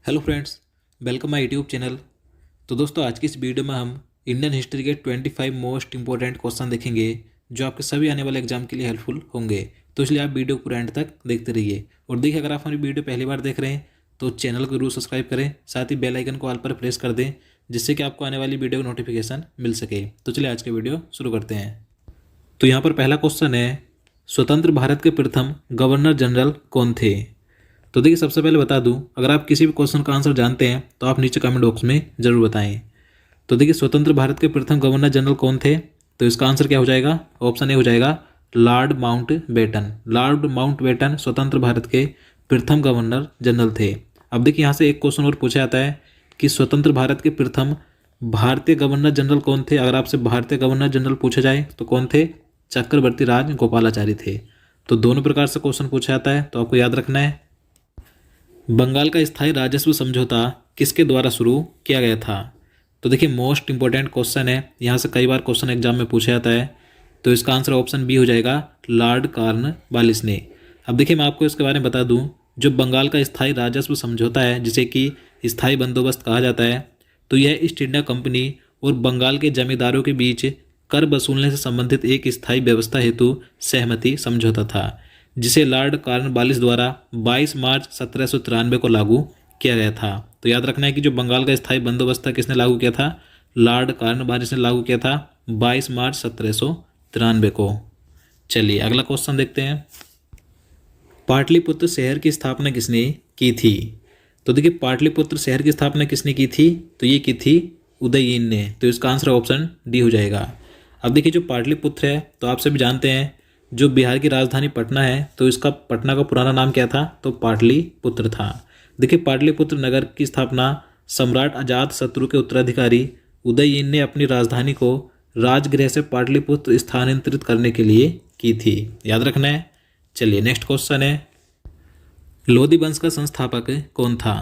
Hello friends, welcome my YouTube channel. तो दोस्तों, आज की इस वीडियो में हम इंडियन हिस्ट्री के 25 मोस्ट इंपॉर्टेंट क्वेश्चन देखेंगे जो आपके सभी आने वाले एग्जाम के लिए हेल्पफुल होंगे। तो इसलिए आप वीडियो पूरा एंड तक देखते रहिए। और देखिए, अगर आप हमारी वीडियो पहली बार देख रहे हैं तो चैनल को जरूर सब्सक्राइब करें, साथ ही बेल आइकन को ऑल पर प्रेस कर दें जिससे कि आपको आने वाली वीडियो का नोटिफिकेशन मिल सके। तो चलिए आज का वीडियो शुरू करते हैं। तो यहाँ पर पहला क्वेश्चन है, स्वतंत्र भारत के प्रथम गवर्नर जनरल कौन थे? तो देखिए, सबसे पहले बता दूं, अगर आप किसी भी क्वेश्चन का आंसर जानते हैं तो आप नीचे कमेंट बॉक्स में जरूर बताएं। तो देखिए, स्वतंत्र भारत के प्रथम गवर्नर जनरल कौन थे? तो इसका आंसर क्या हो जाएगा? ऑप्शन ए हो जाएगा लॉर्ड माउंटबेटन। लॉर्ड माउंटबेटन स्वतंत्र भारत के प्रथम गवर्नर जनरल थे। अब देखिए, यहाँ से एक क्वेश्चन और पूछा जाता है कि स्वतंत्र भारत के प्रथम भारतीय गवर्नर जनरल कौन थे? अगर आपसे भारतीय गवर्नर जनरल पूछा जाए तो कौन थे? चक्रवर्ती राज गोपालाचारी थे। तो दोनों प्रकार से क्वेश्चन पूछा जाता है, तो आपको याद रखना है। बंगाल का स्थायी राजस्व समझौता किसके द्वारा शुरू किया गया था? तो देखिए, मोस्ट इंपॉर्टेंट क्वेश्चन है, यहाँ से कई बार क्वेश्चन एग्जाम में पूछा जाता है। तो इसका आंसर ऑप्शन बी हो जाएगा लॉर्ड कॉर्नवालिस ने। अब देखिए, मैं आपको इसके बारे में बता दूं, जो बंगाल का स्थायी राजस्व समझौता है, जिसे कि स्थायी बंदोबस्त कहा जाता है, तो यह ईस्ट इंडिया कंपनी और बंगाल के जमींदारों के बीच कर वसूलने से संबंधित एक स्थायी व्यवस्था हेतु सहमति समझौता था, जिसे लॉर्ड कॉर्नवालिस द्वारा 22 मार्च 1793 को लागू किया गया था। तो याद रखना है कि जो बंगाल का स्थायी बंदोबस्त था, किसने लागू किया था? लॉर्ड कॉर्नवालिस ने लागू किया था 22 मार्च 1793 को। चलिए अगला क्वेश्चन देखते हैं। पाटलिपुत्र शहर की स्थापना किसने की थी? तो देखिए, पाटलिपुत्र शहर की स्थापना किसने की थी? तो ये की थी उदयीन ने। तो इसका आंसर ऑप्शन डी हो जाएगा। अब देखिए, जो पाटलिपुत्र है, तो आप सभी जानते हैं, जो बिहार की राजधानी पटना है, तो इसका पटना का पुराना नाम क्या था? तो पाटलिपुत्र था। देखिए, पाटलिपुत्र नगर की स्थापना सम्राट अजात शत्रु के उत्तराधिकारी उदयीन ने अपनी राजधानी को राजगृह से पाटलिपुत्र स्थानांतरित करने के लिए की थी। याद रखना है। चलिए नेक्स्ट क्वेश्चन है, लोधी वंश का संस्थापक कौन था?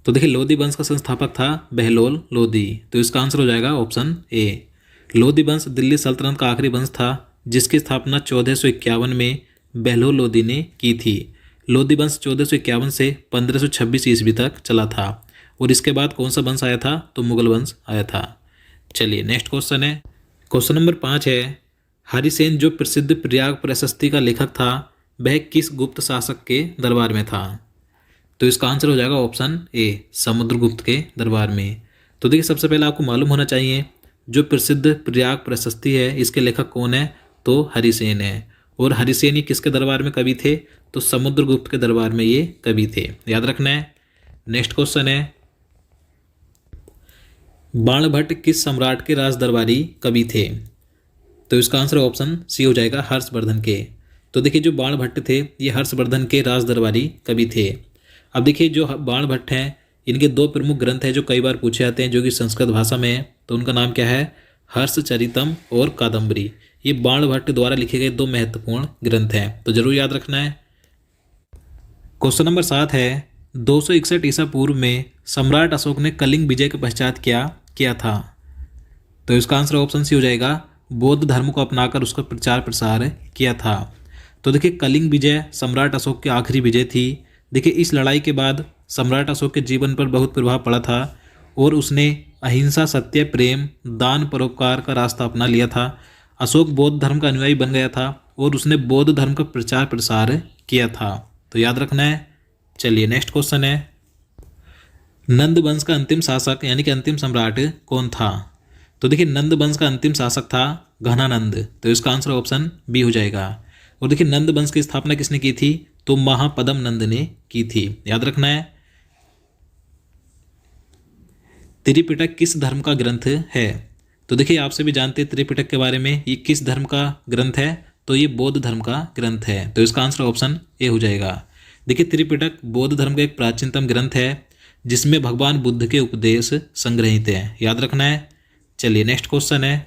तो देखिए, लोधी वंश का संस्थापक था बहलोल लोधी। तो इसका आंसर हो जाएगा ऑप्शन ए। लोधी वंश दिल्ली सल्तनत का आखिरी वंश था, जिसकी स्थापना 1451 में बहलोल लोधी ने की थी। लोधी वंश 1451 से 1526 ईस्वी तक चला था। और इसके बाद कौन सा वंश आया था? तो मुगल वंश आया था। चलिए नेक्स्ट क्वेश्चन है, क्वेश्चन नंबर 5 है, हरिसेन जो प्रसिद्ध प्रयाग प्रशस्ति का लेखक था, वह किस गुप्त शासक के दरबार में था? तो इसका आंसर हो जाएगा ऑप्शन ए, समुद्रगुप्त के दरबार में। तो देखिए, सबसे पहले आपको मालूम होना चाहिए, जो प्रसिद्ध प्रयाग प्रशस्ति है, इसके लेखक कौन है? तो हरिसेन है। और हरिसेन ये किसके दरबार में कवि थे? तो समुद्रगुप्त के दरबार में ये कवि थे। याद रखना है। नेक्स्ट क्वेश्चन है, बाणभट्ट किस सम्राट के राज दरबारी कवि थे? तो इसका आंसर ऑप्शन सी हो जाएगा हर्षवर्धन के। तो देखिए, जो बाणभट्ट थे, ये हर्षवर्धन के राज दरबारी कवि थे। अब देखिए, जो बाणभट्ट हैं, इनके दो प्रमुख ग्रंथ हैं जो कई बार पूछे जाते हैं, जो कि संस्कृत भाषा में है। तो उनका नाम क्या है? हर्षचरितम और कादम्बरी। ये बाणभट्ट द्वारा लिखे गए दो महत्वपूर्ण ग्रंथ हैं, तो जरूर याद रखना है। क्वेश्चन नंबर 7 है, 261 ईसा पूर्व में सम्राट अशोक ने कलिंग विजय के पश्चात क्या किया था? तो इसका आंसर ऑप्शन सी हो जाएगा, बौद्ध धर्म को अपनाकर उसका प्रचार प्रसार किया था। तो देखिए, कलिंग विजय सम्राट अशोक की आखिरी विजय थी। देखिए, इस लड़ाई के बाद सम्राट अशोक के जीवन पर बहुत प्रभाव पड़ा था और उसने अहिंसा, सत्य, प्रेम, दान, परोपकार का रास्ता अपना लिया था। अशोक बौद्ध धर्म का अनुयायी बन गया था और उसने बौद्ध धर्म का प्रचार प्रसार किया था। तो याद रखना है। चलिए नेक्स्ट क्वेश्चन है, नंद वंश का अंतिम शासक यानी कि अंतिम सम्राट कौन था? तो देखिए, नंद वंश का अंतिम शासक था घनानंद। तो इसका आंसर ऑप्शन बी हो जाएगा। और देखिए, नंद वंश की स्थापना किसने की थी? तो महापद्म नंद ने की थी। याद रखना है। त्रिपिटक किस धर्म का ग्रंथ है? तो देखिए, आपसे भी जानते हैं त्रिपिटक के बारे में, ये किस धर्म का ग्रंथ है? तो ये बौद्ध धर्म का ग्रंथ है। तो इसका आंसर ऑप्शन ए हो जाएगा। देखिए, त्रिपिटक बौद्ध धर्म का एक प्राचीनतम ग्रंथ है, जिसमें भगवान बुद्ध के उपदेश संग्रहित हैं। याद रखना है। चलिए नेक्स्ट क्वेश्चन है,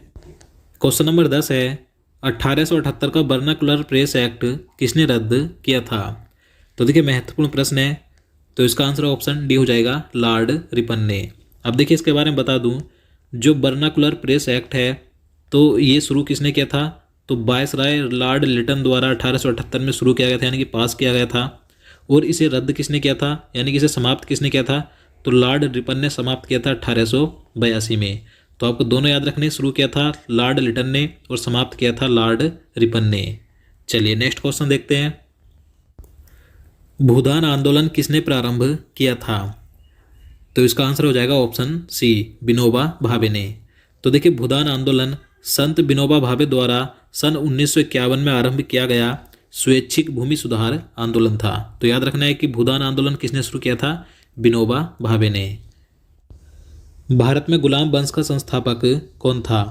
क्वेश्चन नंबर 10 है, 1878 का वर्नाकुलर प्रेस एक्ट किसने रद्द किया था? तो देखिए, महत्वपूर्ण प्रश्न है। तो इसका आंसर ऑप्शन डी हो जाएगा, लॉर्ड रिपन ने। अब देखिए, इसके बारे में बता दूं, जो वर्नाकुलर प्रेस एक्ट है, तो ये शुरू किसने किया था? तो वायसराय लॉर्ड लिटन द्वारा 1878 में शुरू किया गया था, यानी कि पास किया गया था। और इसे रद्द किसने किया था, यानी कि इसे समाप्त किसने किया था, तो लॉर्ड रिपन ने समाप्त किया था 1882 में। तो आपको दोनों याद रखने, शुरू किया था लॉर्ड लिटन ने और समाप्त किया था लॉर्ड रिपन ने। चलिए नेक्स्ट क्वेश्चन देखते हैं। भूदान आंदोलन किसने प्रारंभ किया था, तो इसका आंसर हो जाएगा ऑप्शन सी, विनोबा भावे ने। तो देखिए भूदान आंदोलन संत विनोबा भावे द्वारा सन 1951 में आरंभ किया गया स्वैच्छिक भूमि सुधार आंदोलन था। तो याद रखना है कि भूदान आंदोलन किसने शुरू किया था, विनोबा भावे ने। भारत में गुलाम वंश का संस्थापक कौन था,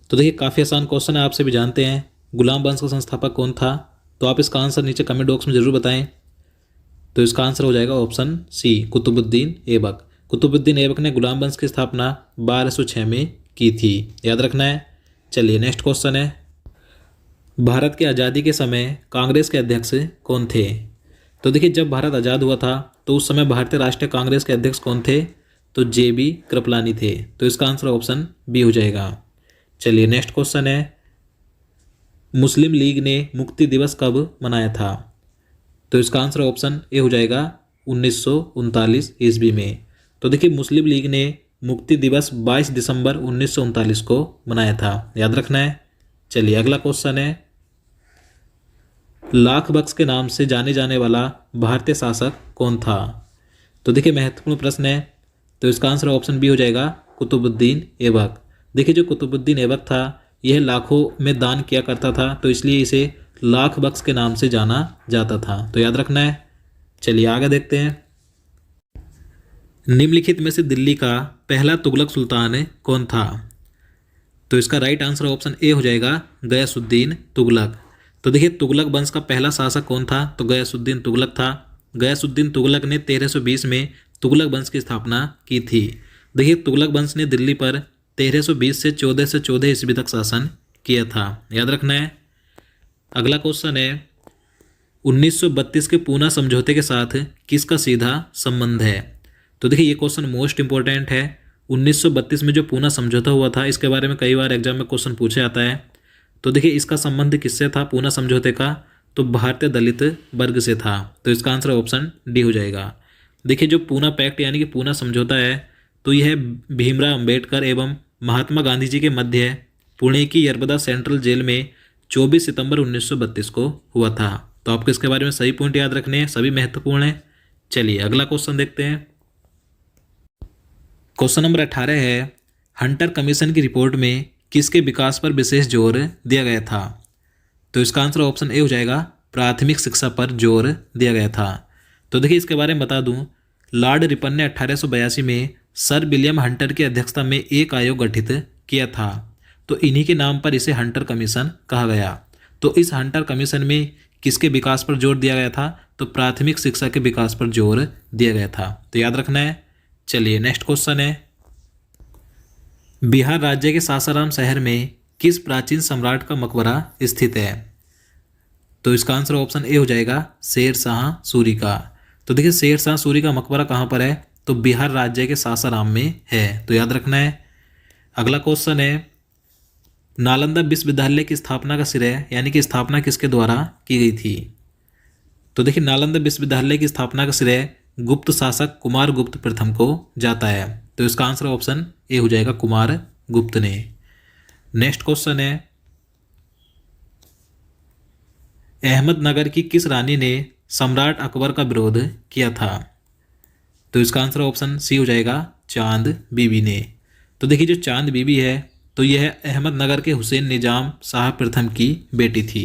तो देखिए काफ़ी आसान क्वेश्चन है, आपसे भी जानते हैं गुलाम वंश का संस्थापक कौन था। तो आप इसका आंसर नीचे कमेंट बॉक्स में जरूर बताएं। तो इसका आंसर हो जाएगा ऑप्शन सी, कुतुबुद्दीन ऐबक। कुतुबुद्दीन ऐबक ने गुलाम वंश की स्थापना 1206 में की थी, याद रखना है। चलिए नेक्स्ट क्वेश्चन है। भारत की आज़ादी के समय कांग्रेस के अध्यक्ष कौन थे, तो देखिए जब भारत आज़ाद हुआ था तो उस समय भारतीय राष्ट्रीय कांग्रेस के अध्यक्ष कौन थे, तो JB कृपलानी थे। तो इसका आंसर ऑप्शन बी हो जाएगा। चलिए नेक्स्ट क्वेश्चन है। मुस्लिम लीग ने मुक्ति दिवस कब मनाया था, तो इसका आंसर ऑप्शन ए हो जाएगा 1939 ईस्वी में। तो देखिए मुस्लिम लीग ने मुक्ति दिवस 22 दिसंबर 1939 को मनाया था, याद रखना है। चलिए अगला क्वेश्चन है। लाख बख्श के नाम से जाने जाने वाला भारतीय शासक कौन था, तो देखिए महत्वपूर्ण प्रश्न है। तो इसका आंसर ऑप्शन बी हो जाएगा कुतुबुद्दीन ऐबक। देखिए जो कुतुबुद्दीन ऐबक था यह लाखों में दान किया करता था, तो इसलिए इसे लाख बख्श के नाम से जाना जाता था, तो याद रखना है। चलिए आगे देखते हैं। निम्नलिखित में से दिल्ली का पहला तुगलक सुल्तान कौन था, तो इसका राइट आंसर ऑप्शन ए हो जाएगा गयासुद्दीन तुगलक। तो देखिए तुगलक वंश का पहला शासक कौन था, तो गयासुद्दीन तुगलक था। गयासुद्दीन तुगलक ने 1320 में तुगलक वंश की स्थापना की थी। देखिए तुगलक वंश ने दिल्ली पर 1320 से 1414 ईस्वी तक शासन किया था, याद रखना है। अगला क्वेश्चन है। 1932 के पूना समझौते के साथ किसका सीधा संबंध है, तो देखिए ये क्वेश्चन मोस्ट इंपॉर्टेंट है। 1932 में जो पूना समझौता हुआ था इसके बारे में कई बार एग्जाम में क्वेश्चन पूछा जाता है। तो देखिए इसका संबंध किससे था पूना समझौते का, तो भारतीय दलित वर्ग से था। तो इसका आंसर ऑप्शन डी हो जाएगा। देखिए जो पूना पैक्ट यानी कि पूना समझौता है तो यह भीमराव अंबेडकर एवं महात्मा गांधी जी के मध्य पुणे की यरबदा सेंट्रल जेल में 24 सितंबर 1932 को हुआ था। तो आपको इसके बारे में सही पॉइंट याद रखने हैं, सभी महत्वपूर्ण हैं। चलिए अगला क्वेश्चन देखते हैं। क्वेश्चन नंबर 18 है। हंटर कमीशन की रिपोर्ट में किसके विकास पर विशेष जोर दिया गया था, तो इसका आंसर ऑप्शन ए हो जाएगा प्राथमिक शिक्षा पर जोर दिया गया था। तो देखिए इसके बारे में बता दूं, लॉर्ड रिपन ने 1882 में सर विलियम हंटर की अध्यक्षता में एक आयोग गठित किया था। तो इन्हीं के नाम पर इसे हंटर कमीशन कहा गया। तो इस हंटर कमीशन में किसके विकास पर जोर दिया गया था, तो प्राथमिक शिक्षा के विकास पर जोर दिया गया था, तो याद रखना है। चलिए नेक्स्ट क्वेश्चन है। बिहार राज्य के सासाराम शहर में किस प्राचीन सम्राट का मकबरा स्थित है, तो इसका आंसर ऑप्शन ए हो जाएगा शेर शाह सूरी का। तो देखिए शेर शाह सूरी का मकबरा कहाँ पर है, तो बिहार राज्य के सासाराम में है, तो याद रखना है। अगला क्वेश्चन है। नालंदा विश्वविद्यालय की स्थापना का श्रेय यानी कि स्थापना किसके द्वारा की गई थी, तो देखिए नालंदा विश्वविद्यालय की स्थापना का श्रेय गुप्त शासक कुमार गुप्त प्रथम को जाता है। तो इसका आंसर ऑप्शन ए हो जाएगा कुमार गुप्त ने। नेक्स्ट क्वेश्चन है। अहमदनगर की किस रानी ने सम्राट अकबर का विरोध किया था, तो इसका आंसर ऑप्शन सी हो जाएगा चांद बीबी ने। तो देखिए जो चांद बीबी है तो यह अहमदनगर के हुसैन निजाम शाह प्रथम की बेटी थी।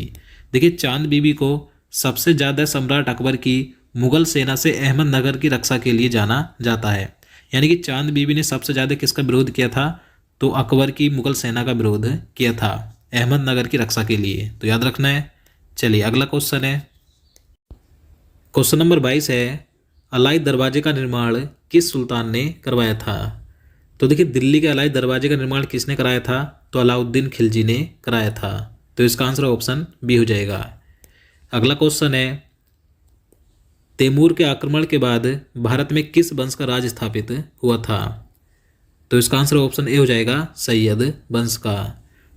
देखिए चांद बीबी को सबसे ज़्यादा सम्राट अकबर की मुगल सेना से अहमदनगर की रक्षा के लिए जाना जाता है। यानी कि चांद बीबी ने सबसे ज़्यादा किसका विरोध किया था, तो अकबर की मुगल सेना का विरोध किया था अहमदनगर की रक्षा के लिए, तो याद रखना है। चलिए अगला क्वेश्चन है। क्वेश्चन नंबर 22 है। अलाई दरवाजे का निर्माण किस सुल्तान ने करवाया था, तो देखिए दिल्ली के अलाई दरवाजे का निर्माण किसने कराया था, तो अलाउद्दीन खिलजी ने कराया था। तो इसका आंसर ऑप्शन बी हो जाएगा। अगला क्वेश्चन है। तैमूर के आक्रमण के बाद भारत में किस वंश का राज स्थापित हुआ था, तो इसका आंसर ऑप्शन ए हो जाएगा सैयद वंश का।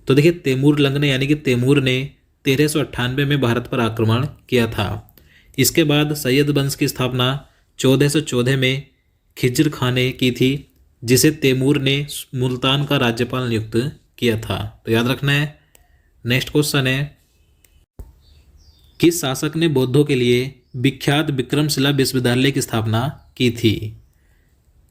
तो देखिए तैमूर लंग ने यानी कि तैमूर ने 1398 में भारत पर आक्रमण किया था। इसके बाद सैयद वंश की स्थापना 1414 में खिज्र खान ने की थी, जिसे तैमूर ने मुल्तान का राज्यपाल नियुक्त किया था। तो याद रखना है। नेक्स्ट क्वेश्चन है, किस शासक ने बौद्धों के लिए विख्यात विक्रमशिला विश्वविद्यालय की स्थापना की थी?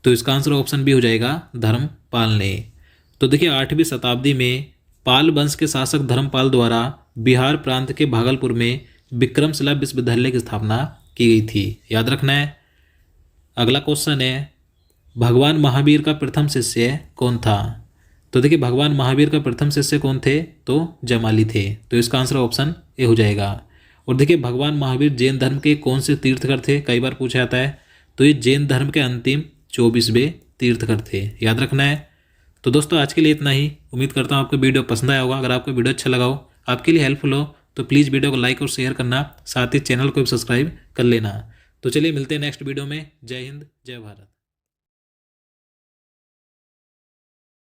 तो इसका आंसर ऑप्शन बी हो जाएगा धर्मपाल ने। तो देखिए 8वीं शताब्दी में पाल वंश के शासक धर्मपाल द्वारा बिहार प्रांत के भागलपुर में विक्रमशिला विश्वविद्यालय की स्थापना की गई थी। याद रखना है। अगला क्वेश्चन है, भगवान महावीर का प्रथम शिष्य कौन था? तो देखिए भगवान महावीर का प्रथम शिष्य कौन थे? तो जमाली थे। तो इसका आंसर ऑप्शन ए हो जाएगा। और देखिए भगवान महावीर जैन धर्म के कौन से तीर्थकर थे? कई बार पूछा जाता है। तो ये जैन धर्म के अंतिम 24वें तीर्थकर थे। याद रखना है। तो दोस्तों आज के लिए इतना ही। उम्मीद करता हूँ आपको वीडियो पसंद आया होगा। अगर आपको वीडियो अच्छा लगा हो, आपके लिए हेल्पफुल हो, तो प्लीज़ वीडियो को लाइक और शेयर करना, साथ ही चैनल को भी सब्सक्राइब कर लेना। तो चलिए मिलते हैं नेक्स्ट वीडियो में। जय हिंद, जय भारत।